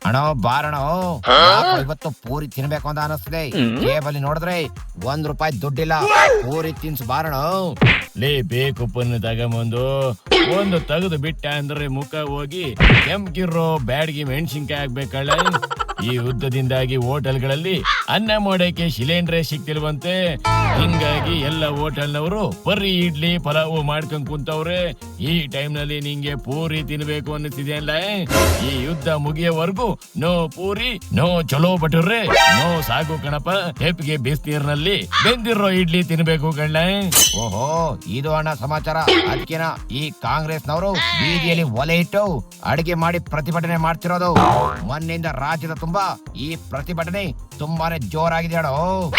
ಅಣ್ಣ ಬಾರಣ ಇವತ್ತು ಪೂರಿ ತಿನ್ಬೇಕು ಅಂತ ಅನಿಸ್ತದೆ. ಜೇಬಲ್ಲಿ ನೋಡಿದ್ರೆ ₹1 ದುಡ್ಡಿಲ್ಲ. ಪೂರಿ ತಿನ್ಸು ಬಾರಣ. ಲೇ ಬೇಕು ಪನ್ನು ತಗೊಂಬಂದು ಒಂದು ತೆಗೆದು ಬಿಟ್ಟ ಅಂದ್ರೆ ಮುಖ ಹೋಗಿ ಕೆಂಪ್ಗಿರೋ ಬ್ಯಾಡ್ಗಿ ಮೆಣಸಿನ್ಕಾಯಿ ಆಗ್ಬೇಕಲ್ಲ. ಈ ಯುದ್ಧದಿಂದಾಗಿ ಹೋಟೆಲ್ಗಳಲ್ಲಿ ಅನ್ನ ಮಾಡೋಕೆ ಸಿಲಿಂಡರ್ ಸಿಕ್ತಿಲ್ವಂತೆ. ಹಿಂಗಾಗಿ ಎಲ್ಲ ಹೋಟೆಲ್ನವರು ಬರೀ ಇಡ್ಲಿ ಪಲಾವು ಮಾಡ್ಕೊಂಡ್ ಕುಂತವ್ರೆ. ಈ ಟೈಮ್ ನಲ್ಲಿ ನಿಂಗೆ ಪೂರಿ ತಿನ್ಬೇಕು ಅನ್ನಿಸ್ತಿದೆಯಲ್ಲ. ಈ ಯುದ್ಧ ಮುಗಿಯೋವರೆಗೂ ನೋ ಪೂರಿ, ನೋ ಚಲೋ ಬಟುರ್ರೆ, ನೋ ಸಾಗು ಕಣಪ್ಪ. ಹೆಪ್ಪಿಗೆ ಬಿಸಿನೀರ್ನಲ್ಲಿ ಬೆಂದಿರೋ ಇಡ್ಲಿ ತಿನ್ಬೇಕು ಕಣ್ಣ. ಓಹೋ, ಇದು ಅಣ್ಣ ಸಮಾಚಾರ. ಅದಕ್ಕೆನ ಈ ಕಾಂಗ್ರೆಸ್ನವರು ಬೀದಿಯಲ್ಲಿ ಒಲೆ ಇಟ್ಟು ಅಡಿಗೆ ಮಾಡಿ ಪ್ರತಿಭಟನೆ ಮಾಡ್ತಿರೋದು. ಮೊನ್ನೆಯಿಂದ ರಾಜ್ಯದ ತುಂಬಾ ಈ ಪ್ರತಿಭಟನೆ ತುಂಬಾನೇ ಜೋರಾಗಿದೆ ಅಣ್ಣ.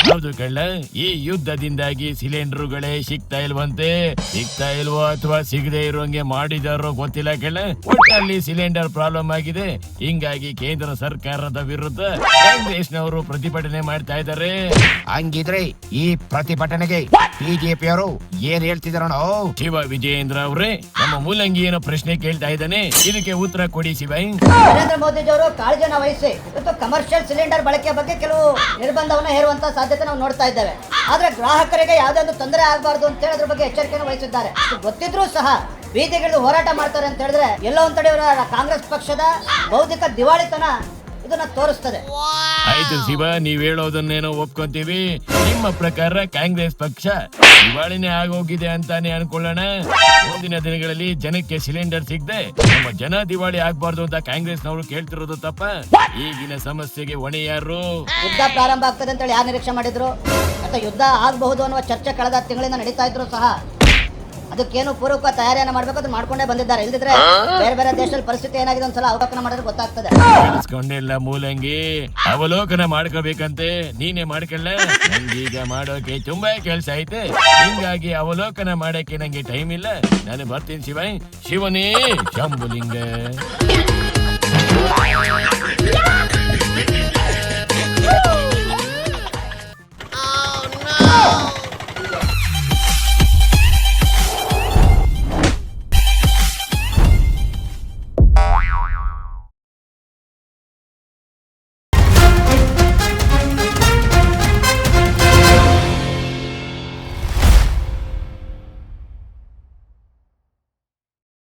ಹೌದು ಕಳ್ಳ, ಈ ಯುದ್ಧದಿಂದಾಗಿ ಸಿಲಿಂಡರ್ಗಳೇ ಸಿಗ್ತಾ ಇಲ್ವಂತೆ. ಸಿಗ್ತಾ ಇಲ್ವೋ ಅಥವಾ ಸಿಗದೆ ಇರೋಂಗೆ ಮಾಡಿದಾರೋ ಗೊತ್ತಿಲ್ಲ ಕಳ್ಳ. ಒಟ್ಟಲ್ಲಿ ಸಿಲಿಂಡರ್ ಪ್ರಾಬ್ಲಮ್ ಆಗಿದೆ. ಹಿಂಗಾಗಿ ಕೇಂದ್ರ ಸರ್ಕಾರದ ವಿರುದ್ಧ ಕಾಂಗ್ರೆಸ್ನವರು ಪ್ರತಿಭಟನೆ ಮಾಡ್ತಾ ಇದ್ದಾರೆ. ಹಂಗಿದ್ರೆ ಈ ಪ್ರತಿಭಟನೆಗೆ ಬಿಜೆಪಿಯವರು ಏನ್ ಹೇಳ್ತಿದಾರಣ? ಶಿವ ವಿಜಯೇಂದ್ರ ಅವರೇ, ನಮ್ಮ ಮೂಲಂಗಿ ಏನೋ ಪ್ರಶ್ನೆ ಕೇಳ್ತಾ ಇದ್ದಾನೆ, ಇದಕ್ಕೆ ಉತ್ತರ ಕೊಡಿ ಶಿವ. ನರೇಂದ್ರ ಮೋದಿಜಿಯವರು ಕಾಳಜಿಯನ್ನು ವಹಿಸಿ ಇವತ್ತು ಕಮರ್ಷಿಯಲ್ ಸಿಲಿಂಡರ್ ಬಳಕೆ ಬಗ್ಗೆ ಕೆಲವು ನಿರ್ಬಂಧವನ್ನು ಹೇರುವಂತ ಸಾಧ್ಯತೆ ನಾವು ನೋಡ್ತಾ ಇದ್ದೇವೆ. ಆದ್ರೆ ಗ್ರಾಹಕರಿಗೆ ಯಾವುದೇ ಒಂದು ತೊಂದರೆ ಆಗಬಾರ್ದು ಅಂತ ಹೇಳಿ ಅದ್ರ ಬಗ್ಗೆ ಎಚ್ಚರಿಕೆಯನ್ನು ವಹಿಸಿದ್ದಾರೆ. ಗೊತ್ತಿದ್ರೂ ಸಹ ಬೀದಿಗಿಳಿದು ಹೋರಾಟ ಮಾಡ್ತಾರೆ ಅಂತ ಹೇಳಿದ್ರೆ ಎಲ್ಲೋ ಒಂದ್ ಕಡೆ ಕಾಂಗ್ರೆಸ್ ಪಕ್ಷದ ಬೌದ್ಧಿಕ ದಿವಾಳಿತನ ಇದನ್ನ ತೋರಿಸ್ತದೆ. ಆಯ್ತು ಶಿವ, ನೀವ್ ಹೇಳೋದನ್ನೇನೋ ಒಪ್ಕೊಂತೀವಿ. ನಿಮ್ಮ ಪ್ರಕಾರ ಕಾಂಗ್ರೆಸ್ ಪಕ್ಷ ದಿವಾಳಿನೇ ಆಗೋಗಿದೆ ಅಂತಾನೆ ಅನ್ಕೊಳ್ಳೋಣ. ಮುಂದಿನ ದಿನಗಳಲ್ಲಿ ಜನಕ್ಕೆ ಸಿಲಿಂಡರ್ ಸಿಗದೆ ನಮ್ಮ ಜನ ದಿವಾಳಿ ಆಗ್ಬಾರ್ದು ಅಂತ ಕಾಂಗ್ರೆಸ್ನವರು ಕೇಳ್ತಿರೋದು ತಪ್ಪ? ಈಗಿನ ಸಮಸ್ಯೆಗೆ ಹೊಣೆ ಯಾರು? ಯುದ್ಧ ಪ್ರಾರಂಭ ಆಗ್ತದೆ ಅಂತ ಹೇಳಿ ಯಾರು ನಿರೀಕ್ಷೆ ಮಾಡಿದ್ರು? ಅಥವಾ ಯುದ್ಧ ಆಗಬಹುದು ಅನ್ನುವ ಚರ್ಚೆ ಕಳೆದ ತಿಂಗಳಿಂದ ನಡೀತಾ ಇದ್ರು ಸಹ ಅದಕ್ಕೇನು ಪೂರ್ವಕ ತಯಾರಿಯನ್ನು ಮಾಡ್ಬೇಕು ಅದು ಮಾಡ್ಕೊಂಡೇ ಬಂದಿದ್ದಾರೆ. ಇಲ್ದಿದ್ರೆ ಬೇರೆ ಬೇರೆ ದೇಶದಲ್ಲಿ ಪರಿಸ್ಥಿತಿ ಏನಾಗಿದೆ ಒಂದ್ಸಲ ಅವಲೋಕನ ಮಾಡಿದ್ರೆ ಗೊತ್ತಾಗ್ತದೆ. ಅನ್ಸ್ಕೊಂಡಿಲ್ಲ ಮೂಲಂಗಿ, ಅವಲೋಕನ ಮಾಡ್ಕೋಬೇಕಂತೆ ನೀನೇ ಮಾಡ್ಕೊಳ್ಳ. ನಂಗೀಗ ಮಾಡೋಕೆ ತುಂಬಾ ಕೆಲ್ಸ ಐತೆ, ಹಿಂಗಾಗಿ ಅವಲೋಕನ ಮಾಡಕ್ಕೆ ನಂಗೆ ಟೈಮ್ ಇಲ್ಲ. ನಾನು ಬರ್ತೀನಿ ಶಿವನೇ ಶಂಭುಲಿಂಗ.